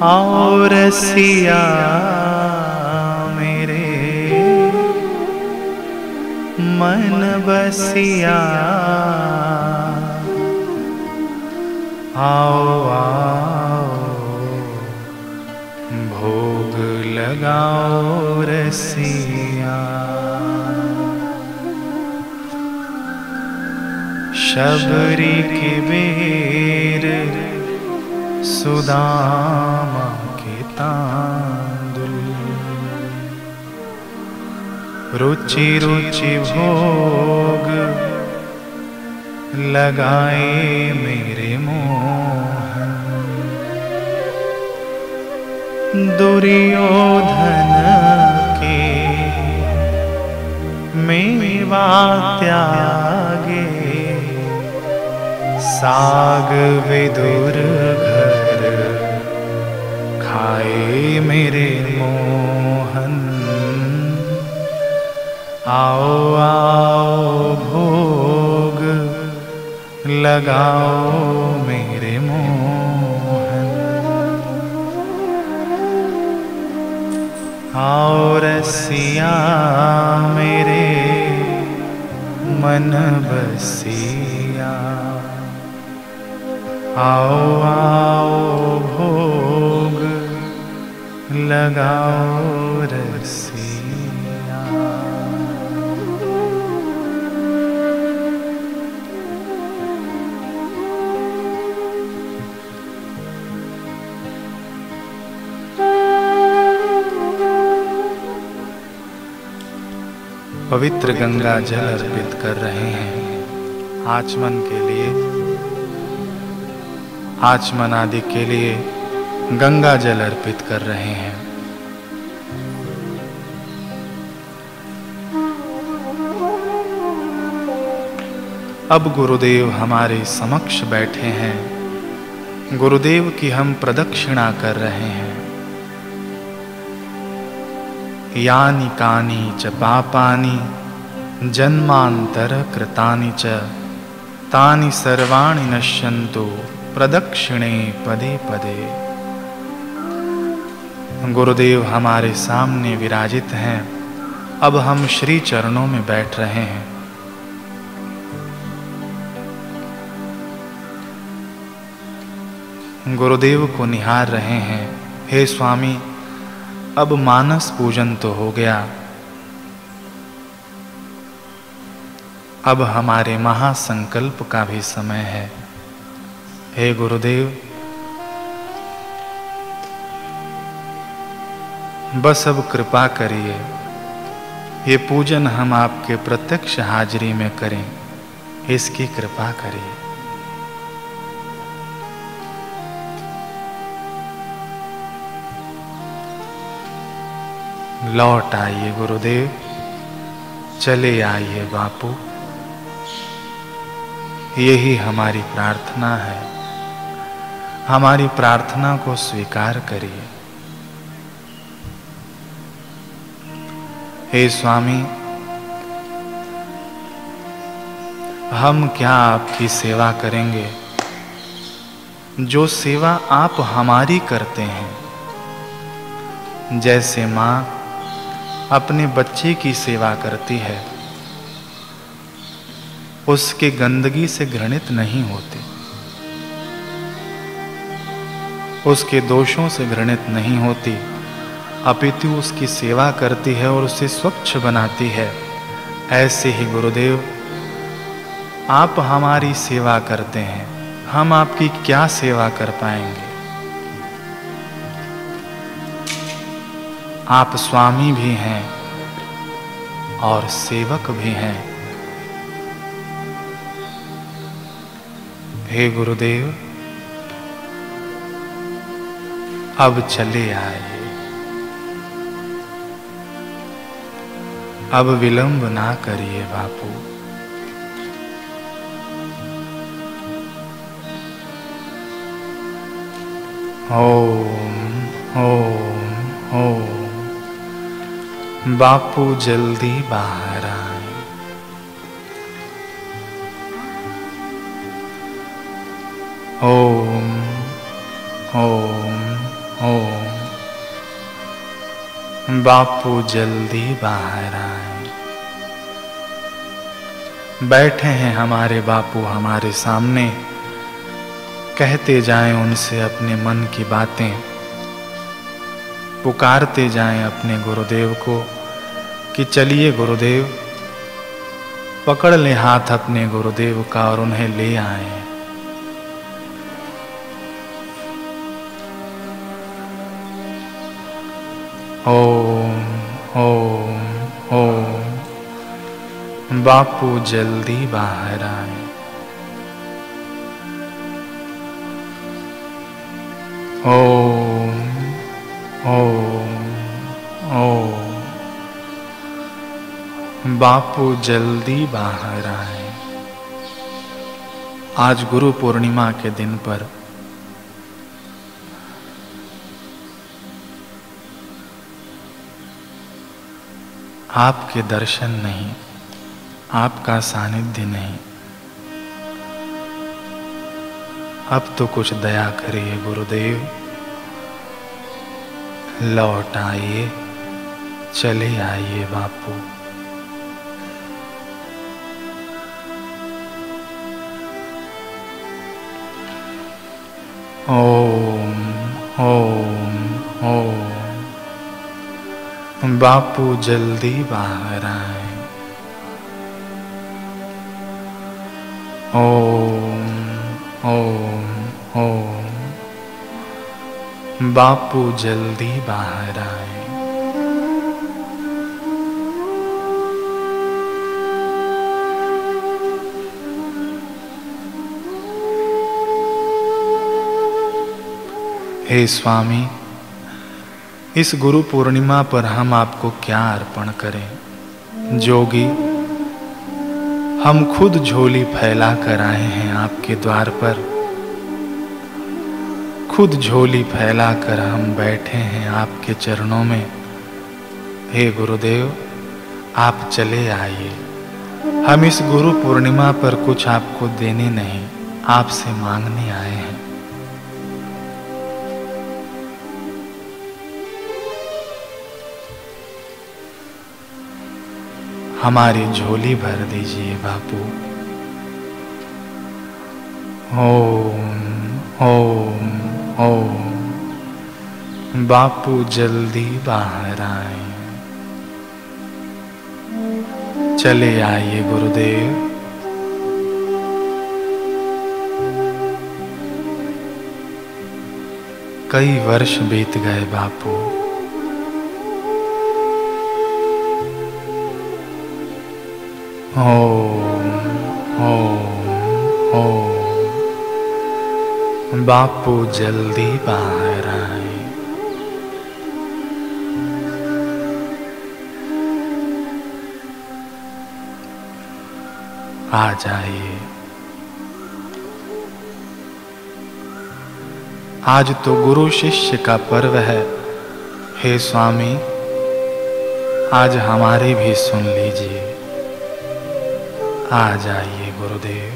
आओ रसिया मेरे मन बसिया, आओ आओ भोग लगाओ रसिया। शबरी के बेर सुदामा के तांदुल, रुचि रुचि भोग लगाए मेरे मोहन। दुर्योधन के मेवा त्यागे, साग विदुर घर खाए मेरे मोहन। आओ आओ भोग लगाओ मेरे मोहन। आओ रसिया मेरे मन बसिया, आओ आओ भोग लगाओ रसिया। पवित्र गंगा जल अर्पित कर रहे हैं आचमन के लिए। आचमन आदि के लिए गंगा जल अर्पित कर रहे हैं। अब गुरुदेव हमारे समक्ष बैठे हैं। गुरुदेव की हम प्रदक्षिणा कर रहे हैं। यानि कानि च पापानि जन्मांतर कृतानि च तानि सर्वाणि नश्यन्तु प्रदक्षिणे पदे पदे। गुरुदेव हमारे सामने विराजित हैं। अब हम श्री चरणों में बैठ रहे हैं। गुरुदेव को निहार रहे हैं। हे स्वामी, अब मानस पूजन तो हो गया, अब हमारे महासंकल्प का भी समय है। हे गुरुदेव, बस अब कृपा करिए, ये पूजन हम आपके प्रत्यक्ष हाजिरी में करें, इसकी कृपा करिए। लौट आइए गुरुदेव, चले आइए बापू, यही हमारी प्रार्थना है। हमारी प्रार्थना को स्वीकार करिए। हे स्वामी, हम क्या आपकी सेवा करेंगे, जो सेवा आप हमारी करते हैं। जैसे माँ अपने बच्चे की सेवा करती है, उसके गंदगी से घृणित नहीं होती, उसके दोषों से घृणित नहीं होती, अपितु उसकी सेवा करती है और उसे स्वच्छ बनाती है। ऐसे ही गुरुदेव, आप हमारी सेवा करते हैं, हम आपकी क्या सेवा कर पाएंगे। आप स्वामी भी हैं और सेवक भी हैं। हे गुरुदेव, अब चले आइए, अब विलंब ना करिए बापू। ओम ओम ओम। बापू जल्दी बाहर आए। ओम ओम ओम। बापू जल्दी बाहर आए। बैठे हैं हमारे बापू हमारे सामने। कहते जाएं उनसे अपने मन की बातें, पुकारते जाएं अपने गुरुदेव को कि चलिए गुरुदेव, पकड़ ले हाथ अपने गुरुदेव का और उन्हें ले आए। ओम ओम ओम। बापू जल्दी बाहर आए। ओम ओम ओम। बापू जल्दी बाहर आए। आज गुरु पूर्णिमा के दिन पर आपके दर्शन नहीं, आपका सानिध्य नहीं। अब तो कुछ दया करिए गुरुदेव, लौट आइए, चले आइए बापू। ओम ओम ओम। बापू जल्दी बाहर आए। ओम ओम ओम। बापू जल्दी बाहर आए। हे स्वामी, इस गुरु पूर्णिमा पर हम आपको क्या अर्पण करें। जोगी, हम खुद झोली फैला कर आए हैं आपके द्वार पर। खुद झोली फैला कर हम बैठे हैं आपके चरणों में। हे गुरुदेव, आप चले आइए। हम इस गुरु पूर्णिमा पर कुछ आपको देने नहीं, आपसे मांगने आए हैं। हमारी झोली भर दीजिए बापू। ओम ओम ओम। बापू जल्दी बाहर आए। चले आइए गुरुदेव। कई वर्ष बीत गए बापू। ओम ओम ओम। बापू जल्दी बाहर आए। आ जाइए। आज तो गुरु शिष्य का पर्व है। हे स्वामी, आज हमारी भी सुन लीजिए। आ जाइए गुरुदेव।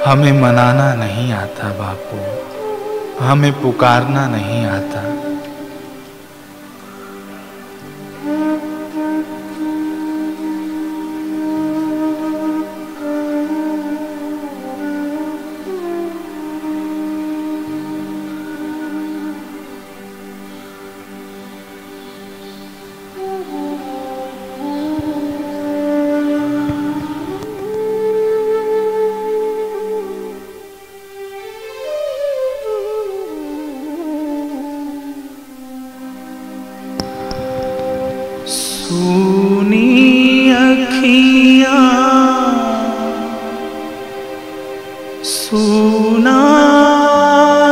हमें मनाना नहीं आता बापू, हमें पुकारना नहीं आता। सूनी अखियाँ, सूना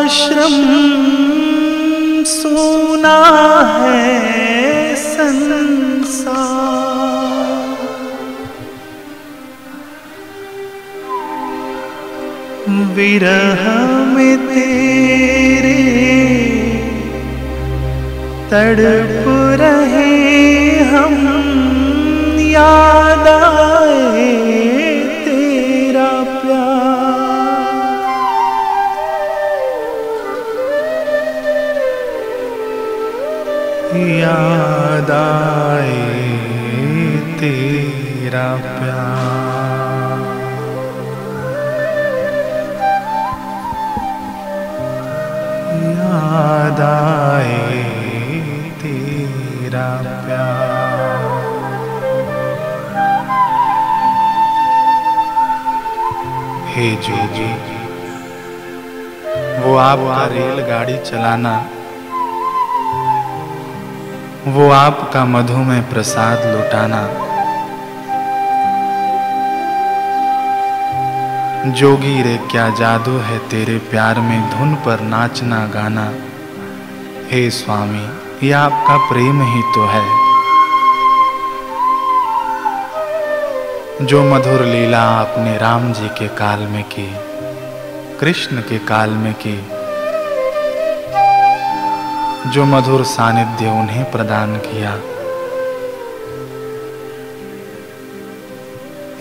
श्रम, सूना है संसार। विरह में तेरे तड़प रहे हम, याद आए तेरा प्यार। याद आए तेरा प्यार। याद आए तेरा प्यार। हे जोगी, वो आपका रेलगाड़ी चलाना, वो आपका मधुमय प्रसाद लुटाना, जोगी रे क्या जादू है तेरे प्यार में, धुन पर नाचना गाना। हे स्वामी, ये आपका प्रेम ही तो है। जो मधुर लीला आपने राम जी के काल में की, कृष्ण के काल में की, जो मधुर सानिध्य उन्हें प्रदान किया,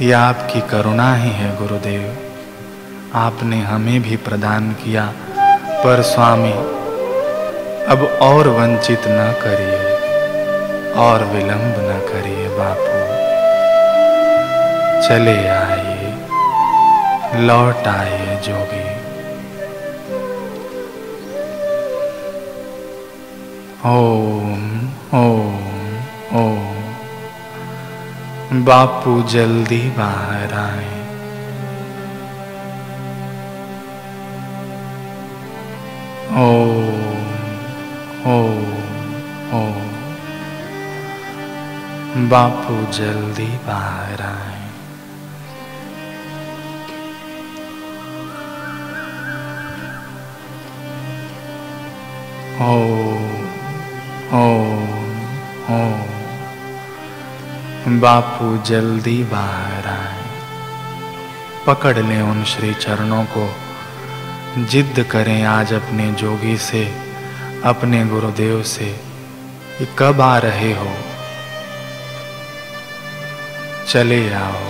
यह आपकी करुणा ही है गुरुदेव। आपने हमें भी प्रदान किया, पर स्वामी अब और वंचित न करिए, और विलंब न करिए बापू। चले आइए, लौट आइए जोगी। ओम ओम ओम। बापू जल्दी बाहर आए। ओम ओम ओम। बापू जल्दी बाहर आए। ओम ओम ओम। बापू जल्दी बाहर आए। पकड़ लें उन श्री चरणों को, जिद्द करें आज अपने जोगी से, अपने गुरुदेव से कि कब आ रहे हो, चले आओ।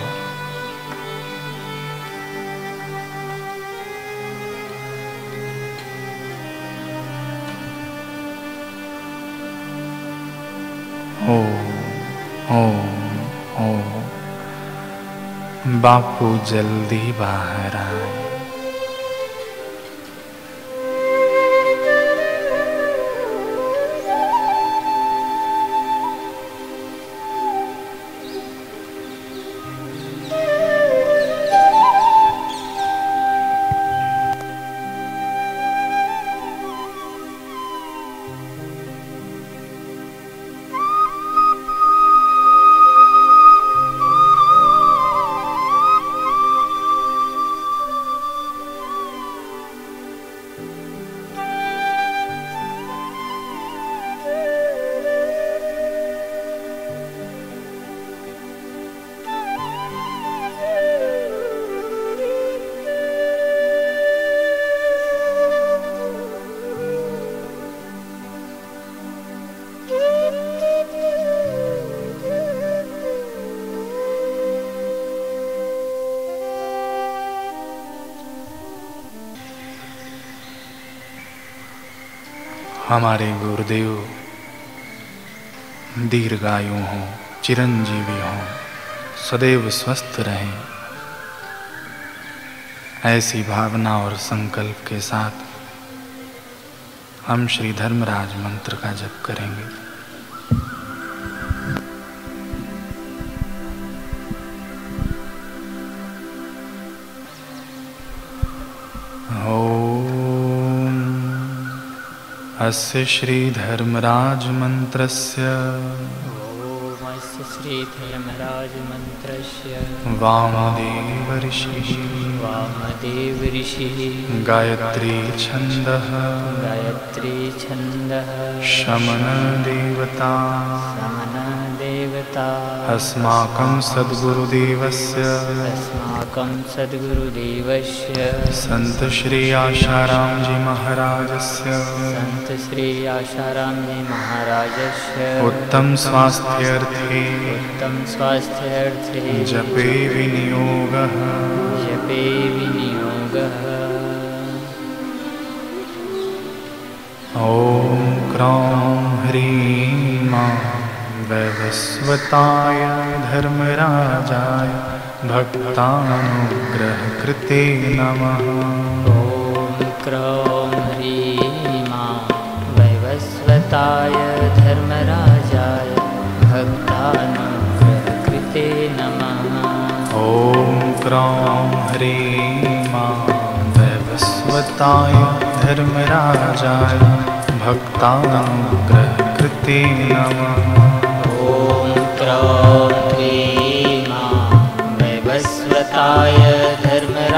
ओ बापू जल्दी बाहर आए। हमारे गुरुदेव दीर्घायु हों, चिरंजीवी हों, सदैव स्वस्थ रहें, ऐसी भावना और संकल्प के साथ हम श्री धर्मराज मंत्र का जप करेंगे। अस्य श्री धर्मराज मंत्रस्य श्री धर्मराज मंत्रस्य वामदेव ऋषिः गायत्री छन्दः शमन देवता अस्माकं सद्गुरुदेवस्य संत श्री आशाराम जी महाराजस्य उत्तम स्वास्थ्यर्थे जपे विनियोगः ॐ क्रौं ह्रीं वैवस्वताय धर्मराजाय भक्तानुग्रहकृते नमः। ॐ क्रौं ह्रीं वैवस्वताय धर्मराजाय भक्तानुग्रहकृते नमः। ॐ क्रौं ह्रीं वैवस्वताय धर्मराजाय भक्तानुग्रहकृते नमः। ॐ क्रौं ह्रीं वैवस्वताय धर्मराजाय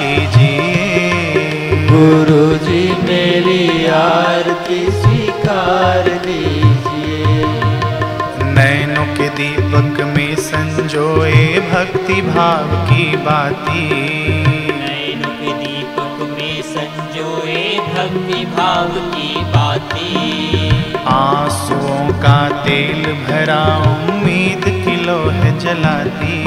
कीजिए। गुरु जी मेरी आरती स्वीकार लीजिए। नैनों के दीपक में संजोए भक्ति भाव की बाती, नैनों के दीपक में संजोए भक्ति भाव की बाती। आंसुओं का तेल भरा उम्मीद की लोह जलाती,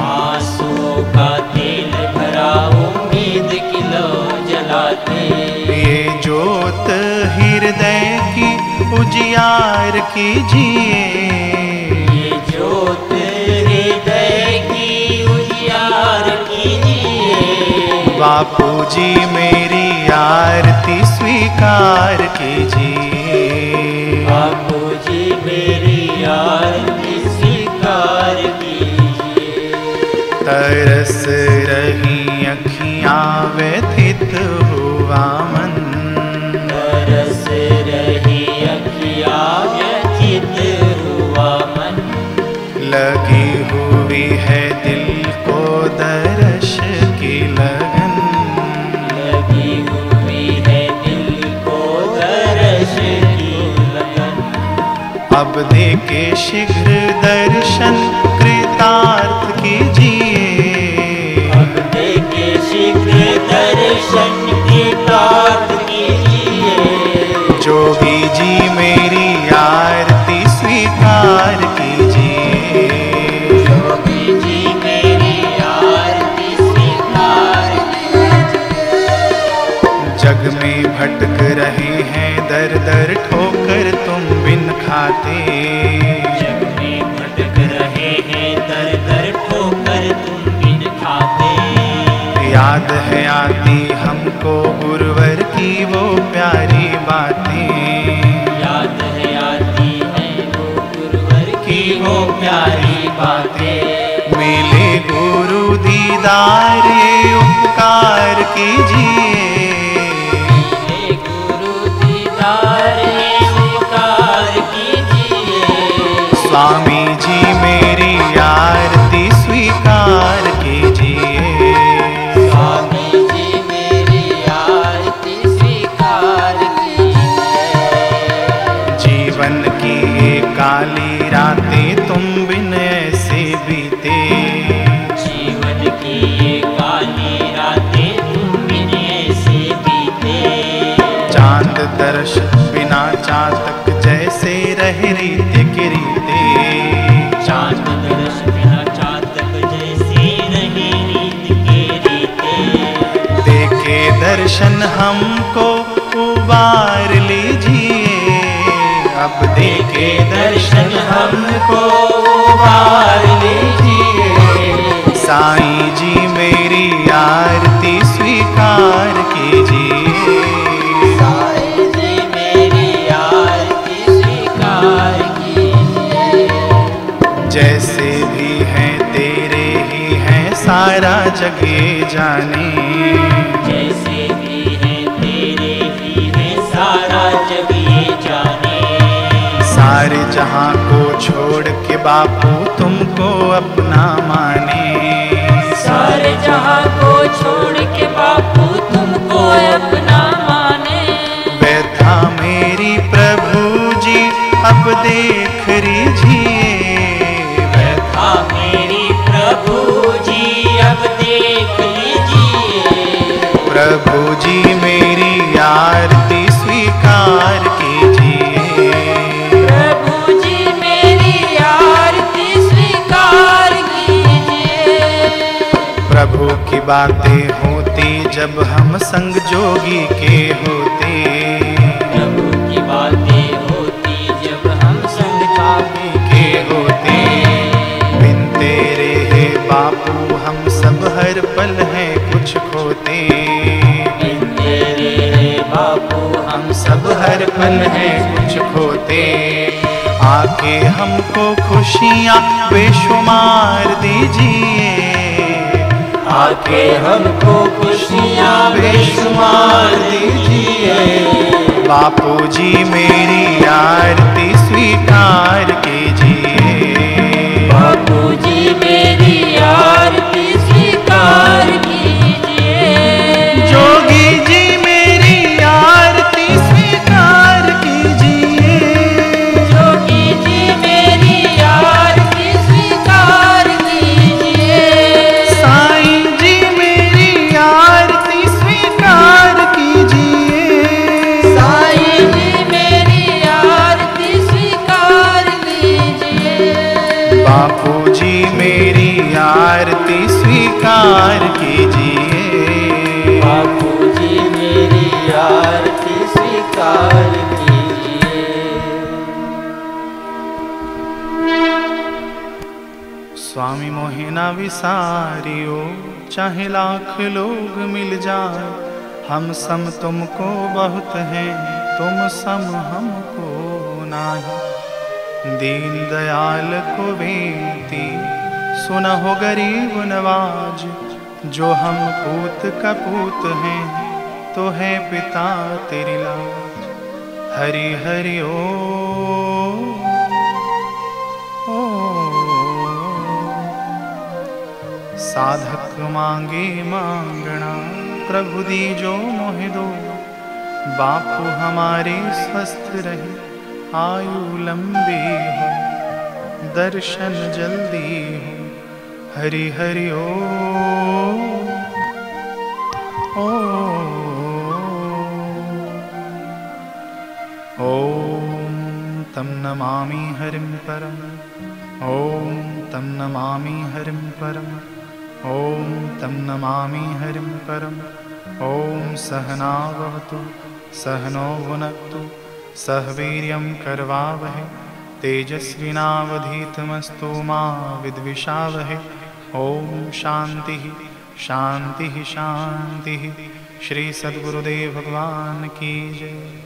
आंसुओं का तेल भरा उम्मीद की लोह जलाती। ये ज्योत हृदय की उजियार कीजिए। ये ज्योत हृदय की उजियार कीजिए। बापू जी मेरी आरती स्वीकार कीजिए। बापू जी मेरी आरती स्वीकार कीजिए। तरस रही अखियां व्यथित हुआ मन, तरस रही अखियां व्यथित हुआ मन। लगी हुई है दिल को दर्श की लगन, लगी हुई है दिल को दर्श की लगन। अब देके शीघ्र दर्शन कृतार्थ कीजिए। अब देके शीघ्र दर्शन कृतार्थ कीजिए। जोगी जी मेरी आरती स्वीकार कीजिए। जोगी जी मेरी आरती स्वीकार कीजिए। जग में भटक रहे हैं दर दर ठोकर तुम बिन खाते, जग में भटक रहे हैं दर दर ठोकर तुम बिन खाते। याद है आती हमको गुरुवर की वो प्यारी बातें, याद है आती है वो गुरुवर की वो प्यारी बातें। मिले गुरु दीदार ये उपकार कीजिए। मिले गुरु दीदार ये उपकार कीजिए। स्वामी जी मेरी आरती स्वीकार कीजिए। स्वामी जी मेरी आरती स्वीकार कीजिए। जीवन की ये काली रातें तुम बिन ऐसे बीते, जीवन की ये काली रातें तुम बिन ऐसे बीते। चांद दर्श बिना चातक जैसे रह रीते के रीते, चांद दर्श बिना चातक जैसे रहे रीत के रीते। देखे दर्शन हमको उबार लीजिए। अब देखे दर्शन हमको उबार लीजिए। साईं जी मेरी आरती स्वीकार कीजिए। साईं जी मेरी आरती स्वीकार कीजिए। जैसे भी हैं तेरे ही हैं सारा जग ये जाने, जैसे भी हैं तेरे ही हैं सारा जग ये जाने। सारे जहां को छोड़ के बापू तुमको अपना माने, सारे जहां को छोड़ के बापू तुमको अपना माने। व्यथा मेरी प्रभु जी अब देख लीजिए। व्यथा मेरी प्रभु जी अब देख लीजिए। प्रभु जी मेरी आरती स्वीकार कीजिए। प्रभु जी मेरी आरती स्वीकार कीजिए। प्रभु की बातें होती जब हम संग जोगी के होते, प्रभु की बातें होती जब हम संग जोगी के होते। बिन तेरे है बापू हम सब हर पल हैं कुछ खोते, बिन तेरे है बापू हम सब हर पल हैं कुछ खोते। आके हमको खुशियाँ बेशुमार दीजिए। आके हमको खुशियाँ बेशुमार दीजिए। बापू जी मेरी आरती स्वीकार कीजिए। बापू जी मेरी आरती स्वीकार कीजिए। मेरी आरती स्वीकार कीजिए। बापू जी मेरी आरती स्वीकार कीजिए। स्वामी मोहे ना विसारियो, चाहे लाख लोग मिल जाए, हम सम तुमको बहुत हैं, तुम सम हमको नाही। दीन दयाल को बेनती सुनहो गरीब नवाज, जो हम पूत का पूत हैं, तो है पिता तेरी लाज। हरि हरि ओ साधक मांगे मांगना, प्रभु दीजो मोहि दो। बापू हमारे स्वस्थ रहे, आयु लंबी हो, दर्शन जल्दी हो। हरि हरि ओ ओम तम नमामि हरिं परम, ओम तम नमामि हरिं परम, ओम तम नमामि हरिं परम। ओम सहना भवतु सहनो भुनक्तु, सह वीर्यं करवावहै, तेजस्विनावधीतमस्तु मा विद्विषावहै। ओम शांति शांति शांति। श्री सद्गुरुदेव भगवान की जय।